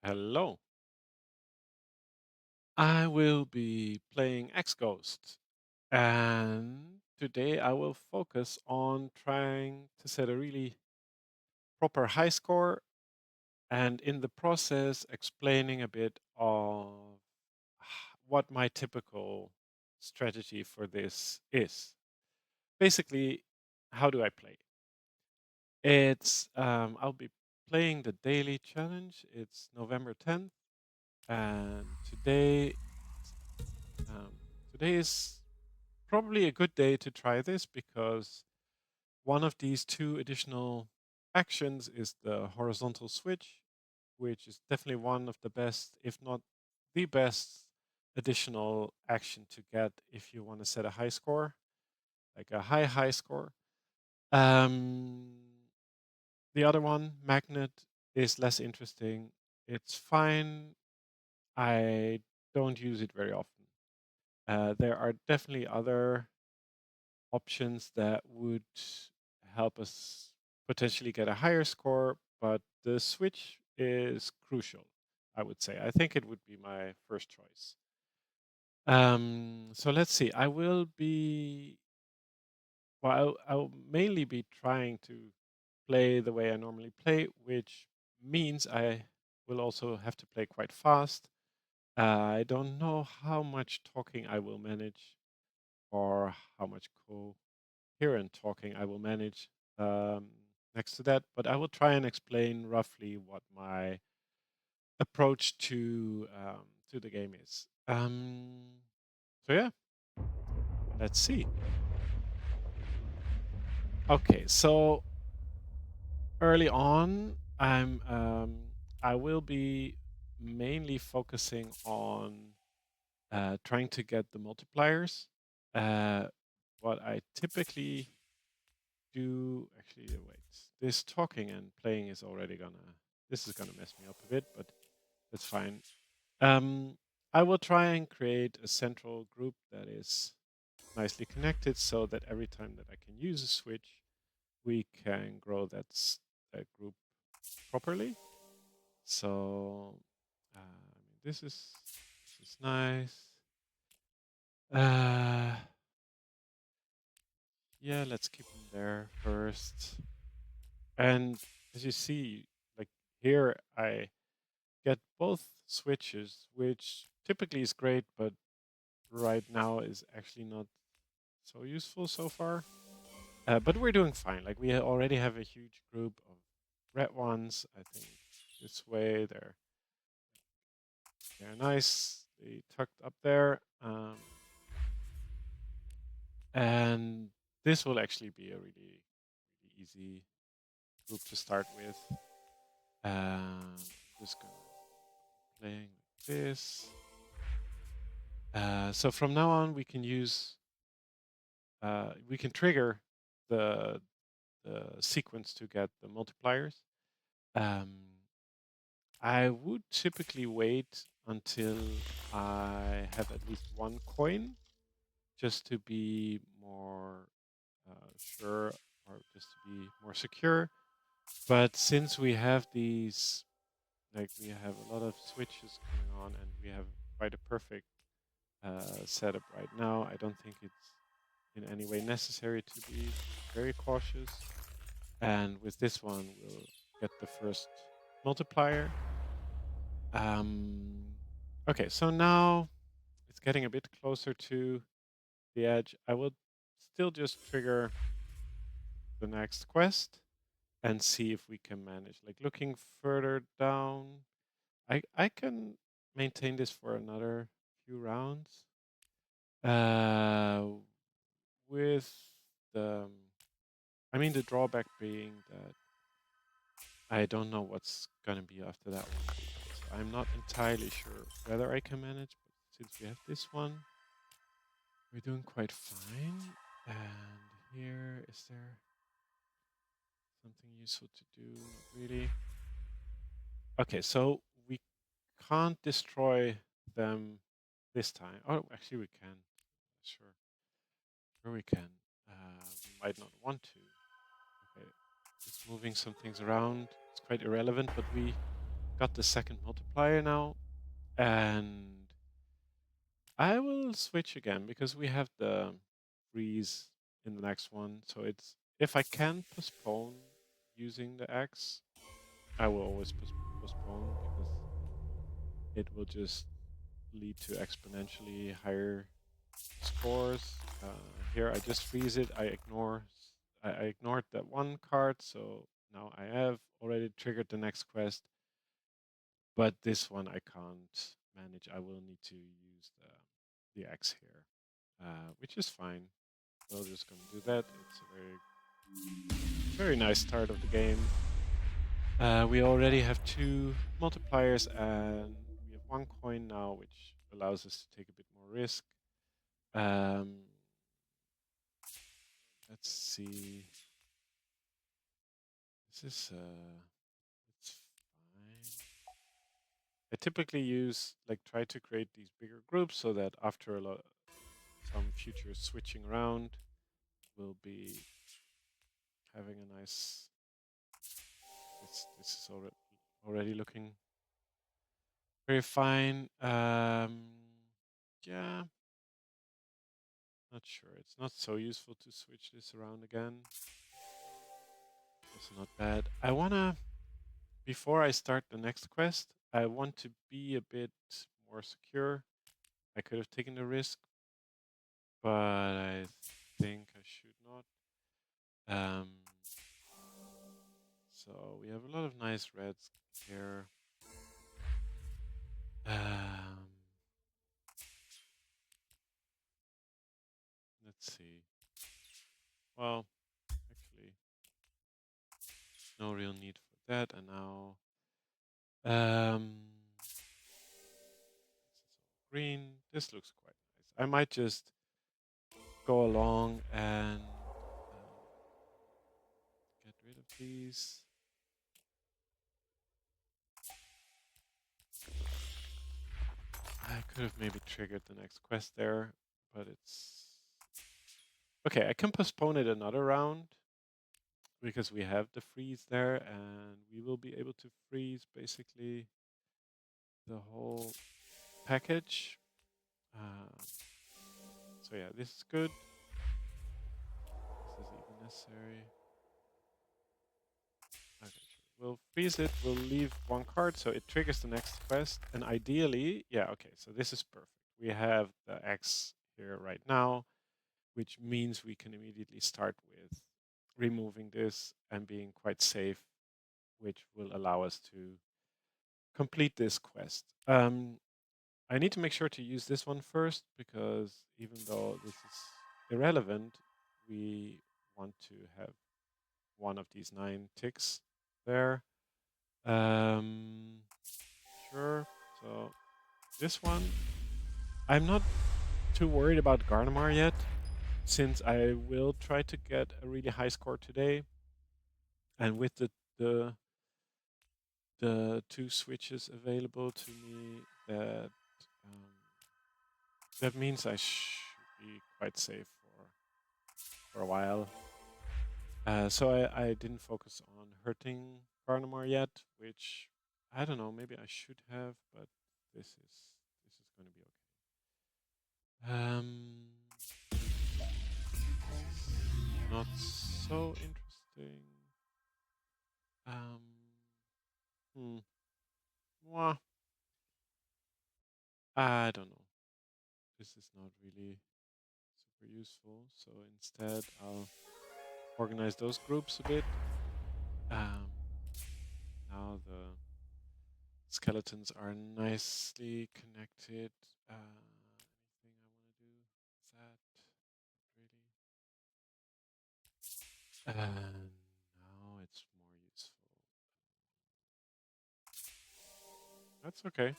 Hello. I will be playing X-Ghost, and today I will focus on trying to set a really proper high score and in the process explaining a bit of what my typical strategy for this is. Basically, how do I play? I'll be playing the daily challenge. It's November 10th, and um, today is probably a good day to try this because one of these two additional actions is the horizontal switch, which is definitely one of the best, if not the best, additional action to get if you want to set a high score, like a high score. Um, the other one, magnet, is less interesting. It's fine. I don't use it very often. There are definitely other options that would help us potentially get a higher score, but the switch is crucial, I would say. I think it would be my first choice. So let's see. I'll mainly be trying to play the way I normally play, which means I will also have to play quite fast. I don't know how much talking I will manage or how much coherent talking I will manage um, next to that, but I will try and explain roughly what my approach to the game is. So yeah, let's see. Okay, so early on, I will be mainly focusing on trying to get the multipliers. Uh, what I typically do actually wait. This talking and playing is already gonna. This is gonna mess me up a bit, but that's fine. Um, I will try and create a central group that is nicely connected, so that every time that I can use a switch, we can grow that group properly. So this is nice. Uh, yeah, let's keep them there first. And as you see, like here, I get both switches, which typically is great, but right now is actually not so useful so far. But we're doing fine. Like we already have a huge group of red ones. I think this way they're nice. They tucked up there, and this will actually be a really easy group to start with. Just gonna playing like this. So from now on, we can trigger the sequence to get the multipliers. Um, I would typically wait until I have at least one coin, just to be more sure, or just to be more secure. But since we have these, like we have a lot of switches going on, and we have quite a perfect setup right now, I don't think it's in any way necessary to be very cautious. And with this one, we'll get the first multiplier. Um, okay, so now it's getting a bit closer to the edge. I will still just trigger the next quest and see if we can manage. Like looking further down, I can maintain this for another few rounds. Uh, with the, I mean, the drawback being that I don't know what's gonna be after that one. So I'm not entirely sure whether I can manage, but since we have this one, we're doing quite fine. And here, is there something useful to do? Not really. Okay, so we can't destroy them this time. Oh, actually we can. Sure. Sure we can. We might not want to. Okay, just moving some things around. It's quite irrelevant, but we got the second multiplier now, and I will switch again because we have the freeze in the next one. So it's if I can postpone using the X, I will always postpone because it will just lead to exponentially higher scores. Here I just freeze it. I ignored that one card, so now I have already triggered the next quest. But this one I can't manage. I will need to use the X here, which is fine. We're just gonna do that. It's a very nice start of the game. We already have 2 multipliers and we have 1 coin now, which allows us to take a bit more risk. Let's see. This is it's fine. I typically try to create these bigger groups so that after some future switching around, we'll be having a nice. This is already looking very fine. Yeah, not sure. It's not so useful to switch this around again. Also not bad. I wanna, before I start the next quest, I want to be a bit more secure. I could have taken the risk, but I think I should not. So we have a lot of nice reds here. Let's see. Well, actually, no real need for that. And now, this is all green. This looks quite nice. I might just go along and get rid of these. I could have maybe triggered the next quest there, but it's okay. I can postpone it another round because we have the freeze there, and we will be able to freeze basically the whole package. So yeah, this is good. This is even necessary. Okay, sure. We'll freeze it. We'll leave 1 card, so it triggers the next quest. And ideally, yeah, okay, so this is perfect. We have the X here right now, which means we can immediately start with removing this and being quite safe, which will allow us to complete this quest. I need to make sure to use this one first because even though this is irrelevant, we want to have one of these 9 ticks there. Sure. So this one, I'm not too worried about Gardevoir yet, since I will try to get a really high score today. And with the 2 switches available to me, that means I should be quite safe for a while. So I didn't focus on hurting Gardevoir yet, which I don't know, maybe I should have, but this is going to be okay. Not so interesting. Mwah. I don't know. This is not really super useful. So instead, I'll organize those groups a bit. Now the skeletons are nicely connected. Anything I want to do with that? Not really. And now it's more useful. That's okay.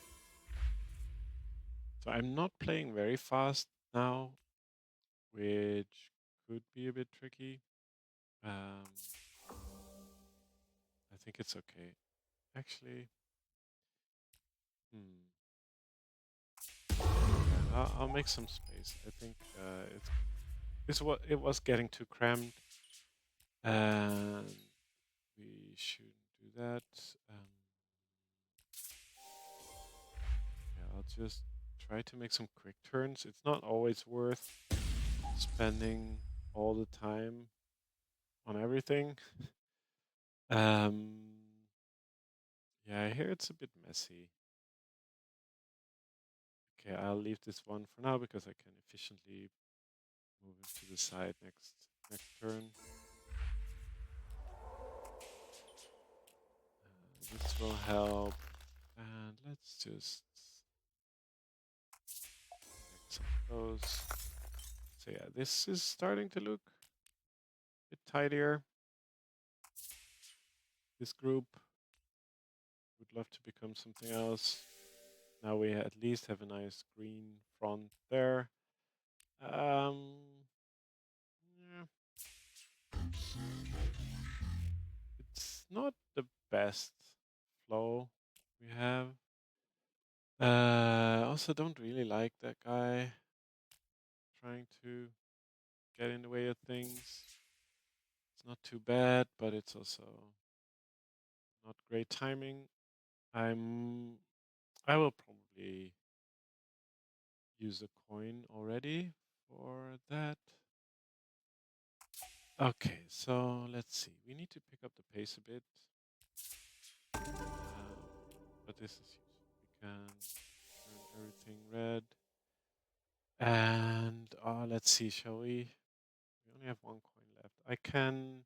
So I'm not playing very fast now, which could be a bit tricky. I think it's okay. Actually, I'll make some space. I think it was getting too crammed, and we shouldn't do that. just try to make some quick turns. It's not always worth spending all the time on everything. Um, yeah, here it's a bit messy. Okay, I'll leave this one for now because I can efficiently move it to the side next turn. This will help. And let's just connect some of those. So yeah, this is starting to look a bit tidier. This group would love to become something else. Now we at least have a nice green front there. Yeah. It's not the best flow we have. Also don't really like that guy trying to get in the way of things. It's not too bad, but it's also not great timing. I will probably use a coin already for that. Okay, so let's see. We need to pick up the pace a bit. But this is useful. We can turn everything red. And let's see, shall we? We only have one coin left. I can.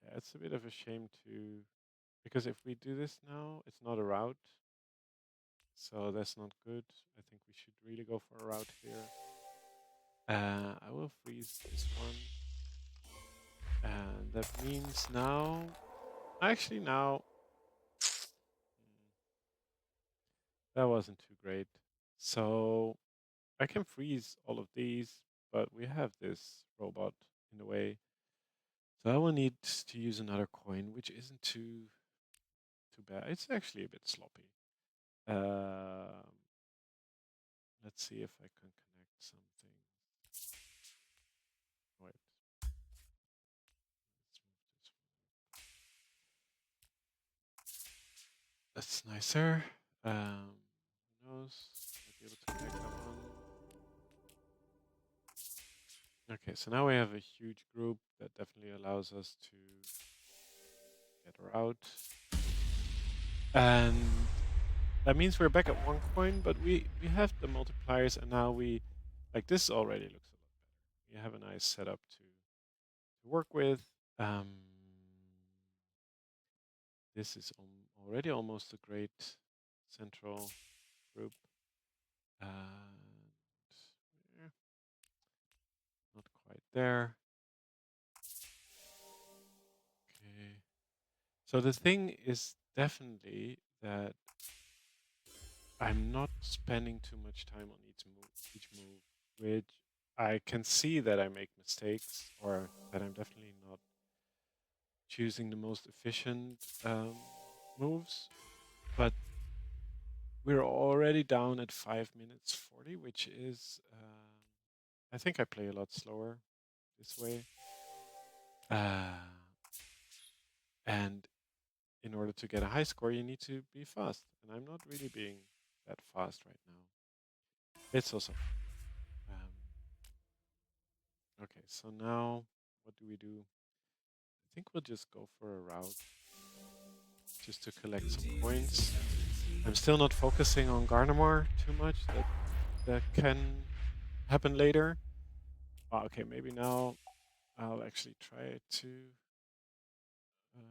Yeah, it's a bit of a shame to. Because if we do this now, it's not a route. So that's not good. I think we should really go for a route here. I will freeze this one. And that means now. Actually, now. That wasn't too great. So I can freeze all of these, but we have this robot in the way. So I will need to use another coin, which isn't too bad. It's actually a bit sloppy. Let's see if I can connect something. Wait. Let's move this one. That's nicer. Who knows? Might be able to connect that one. Okay, so now we have a huge group that definitely allows us to get her out. And that means we're back at one coin, but we have the multipliers, and now we, like, this already looks a lot better. We have a nice setup to work with. This is already almost a great central group. And yeah, not quite there. Okay. So the thing is definitely that I'm not spending too much time on each move, which I can see that I make mistakes or that I'm definitely not choosing the most efficient moves. But we're already down at 5 minutes 40, which is, I think I play a lot slower this way. And in order to get a high score, you need to be fast. And I'm not really being that fast right now. It's also. Okay, so now what do we do? I think we'll just go for a route just to collect some points. I'm still not focusing on Gardevoir too much. That can happen later. Okay, maybe now I'll actually try to get him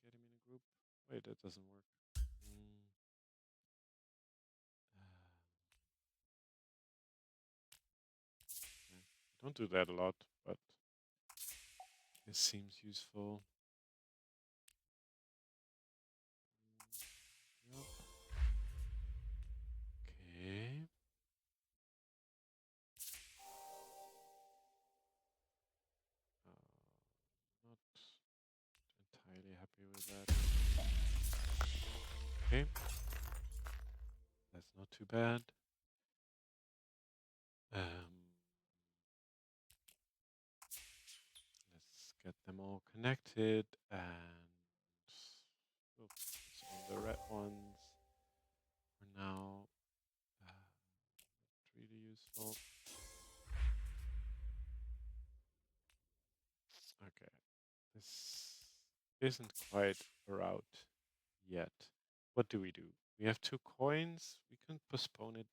in a group. Wait, that doesn't work. Don't do that a lot, but this seems useful. Yep. Okay. Not entirely happy with that. Okay. That's not too bad. Let's get them all connected and oops, on the red ones. now, really useful. Okay, this isn't quite a route yet. What do? We have 2 coins. We can postpone it.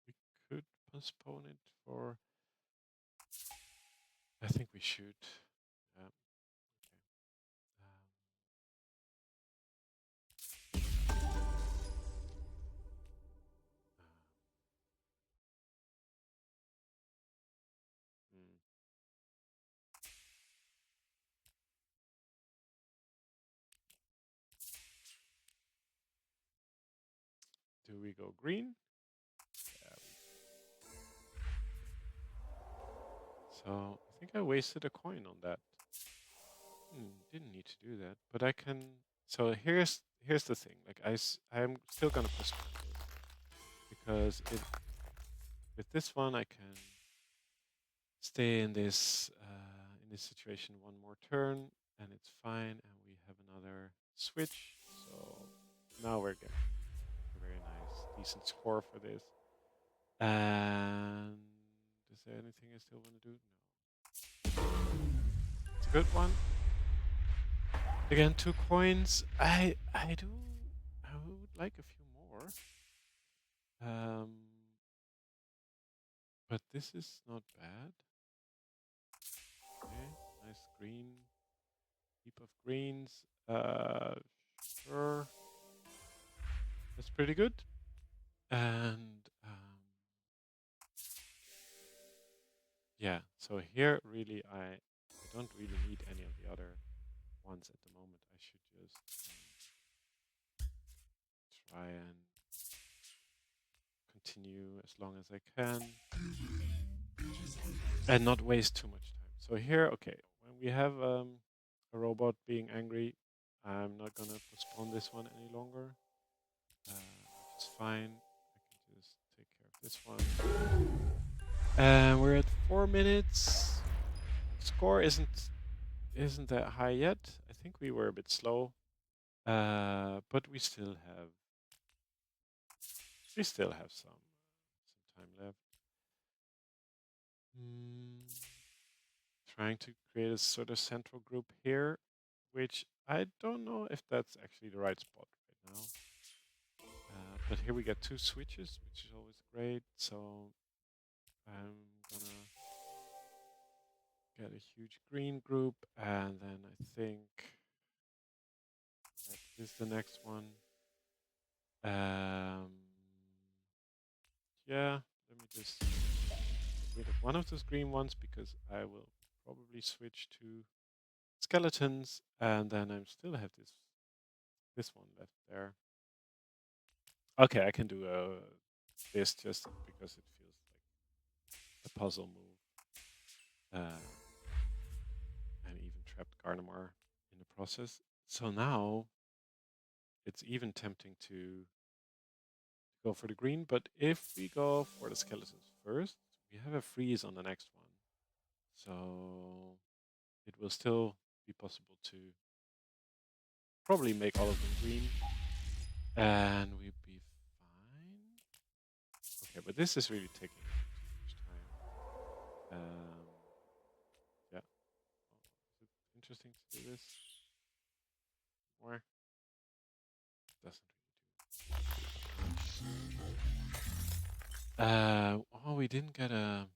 We could postpone it for. I think we should. Yeah. Okay. Hmm. Do we go green? Yeah. So I think I wasted a coin on that. Didn't need to do that, but I can. So here's the thing. Like I'm still gonna postpone this because with this one I can stay in this situation one more turn and it's fine, and we have another switch. So now we're getting a very nice, decent score for this. And is there anything I still want to do? No. It's a good one. Again, 2 coins. I would like a few more. But this is not bad. Okay, nice green. Heap of greens. Sure. That's pretty good. And yeah, so here really I don't really need any of the other ones at the moment. I should just try and continue as long as I can and not waste too much time. So here, okay, when we have a robot being angry, I'm not gonna postpone this one any longer. It's fine. I can just take care of this one. And we're at 4 minutes. Score isn't that high yet. I think we were a bit slow, but we still have some time left. Trying to create a sort of central group here, which I don't know if that's actually the right spot right now. But here we get 2 switches, which is always great. So I'm gonna get a huge green group, and then I think that is the next one. Yeah, let me just get rid of one of those green ones because I will probably switch to skeletons, and then I still have this one left there. Okay, I can do this just because it feels like a puzzle move, and even trapped Gardevoir in the process. So now it's even tempting to go for the green, but if we go for the skeletons first, we have a freeze on the next one. So it will still be possible to probably make all of them green, and we'd be fine. Okay, but this is really taking too much time. Yeah. Is it interesting to do this more? Doesn't really do. Oh, we didn't get a.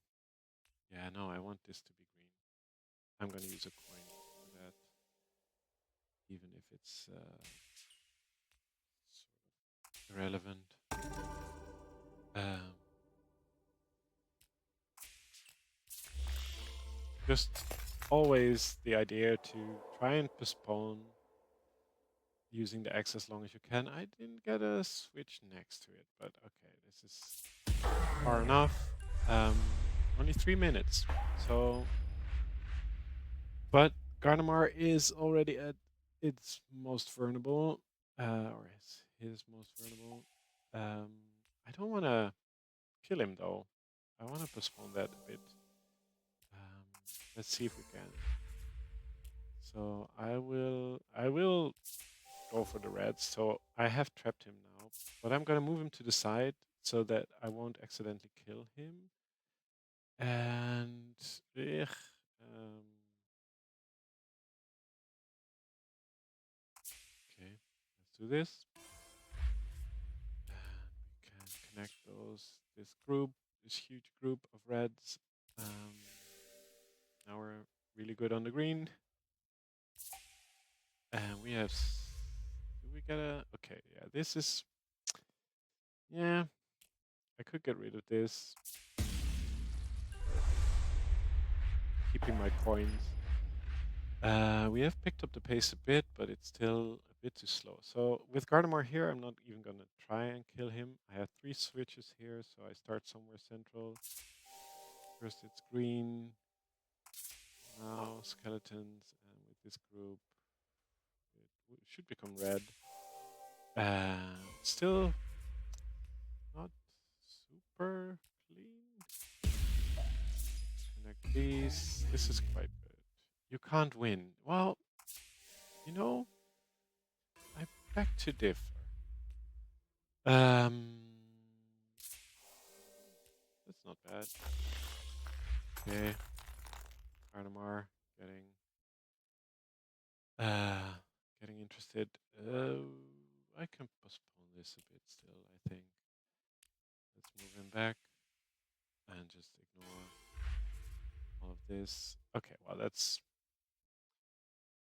Yeah, no, I want this to be green. I'm gonna use a coin for that, even if it's sort of irrelevant. Just always the idea to try and postpone using the X as long as you can. I didn't get a switch next to it, but okay, this is far enough. Only 3 minutes, so. But Gardevoir is already at its most vulnerable, or his most vulnerable. I don't want to kill him though. I want to postpone that a bit. Let's see if we can. So I will go for the reds. So I have trapped him now, but I'm gonna move him to the side so that I won't accidentally kill him. And okay, let's do this. And we can connect this huge group of reds. Now we're really good on the green. And we have, do we get a, okay, yeah, this is, yeah, I could get rid of this. Keeping my coins. We have picked up the pace a bit, but it's still a bit too slow. So with Gardevoir here, I'm not even going to try and kill him. I have 3 switches here, so I start somewhere central. First it's green, now skeletons, and with this group, it should become red. Still not super clean. Connect these. This is quite good. You can't win. Well, you know, I beg to differ. That's not bad. Okay. Gardevoir getting interested. I can postpone this a bit still, I think. Let's move him back and just ignore all of this. Okay, well that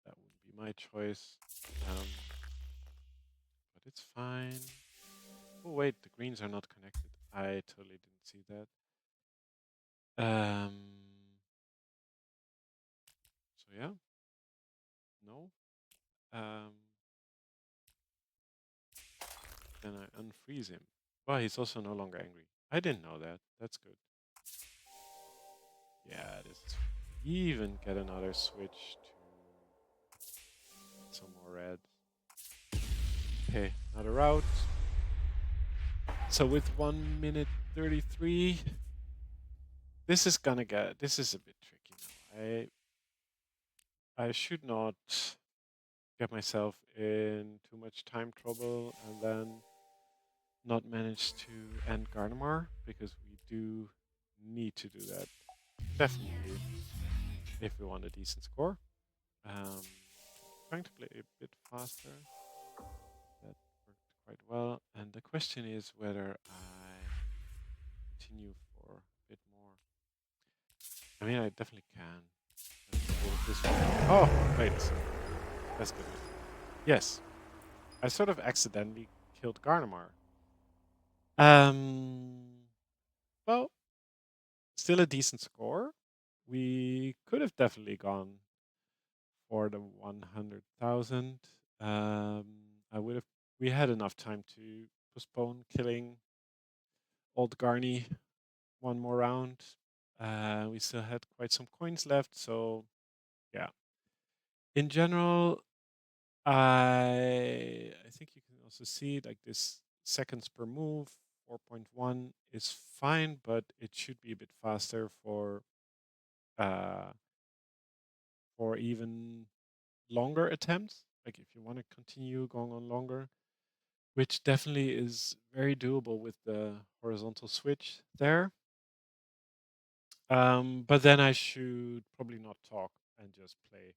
wouldn't be my choice. But it's fine. Oh wait, the greens are not connected. I totally didn't see that. So yeah. No. Then I unfreeze him. Well, he's also no longer angry. I didn't know that. That's good. Yeah, this is even get another switch to some more red. Okay, another route. So with 1 minute 33, this is a bit tricky now. I should not get myself in too much time trouble and then not manage to end Gardevoir, because we do need to do that. Definitely, if we want a decent score. Trying to play a bit faster. That worked quite well. And the question is whether I continue for a bit more. I mean, I definitely can. Oh, wait. That's good. Yes. I sort of accidentally killed Gardevoir. Well, still a decent score. We could have definitely gone for the 100,000. We had enough time to postpone killing old Garny one more round. We still had quite some coins left, so yeah. In general, I think you can also see like this seconds per move, 4.1 is fine, but it should be a bit faster for even longer attempts. Like if you want to continue going on longer, which definitely is very doable with the horizontal switch there. But then I should probably not talk and just play.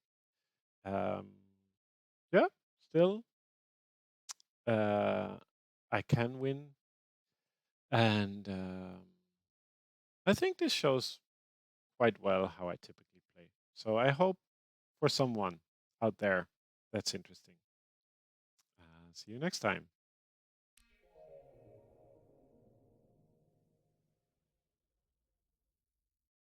Yeah, still, I can win. And I think this shows quite well how I typically play. So I hope for someone out there that's interesting. See you next time.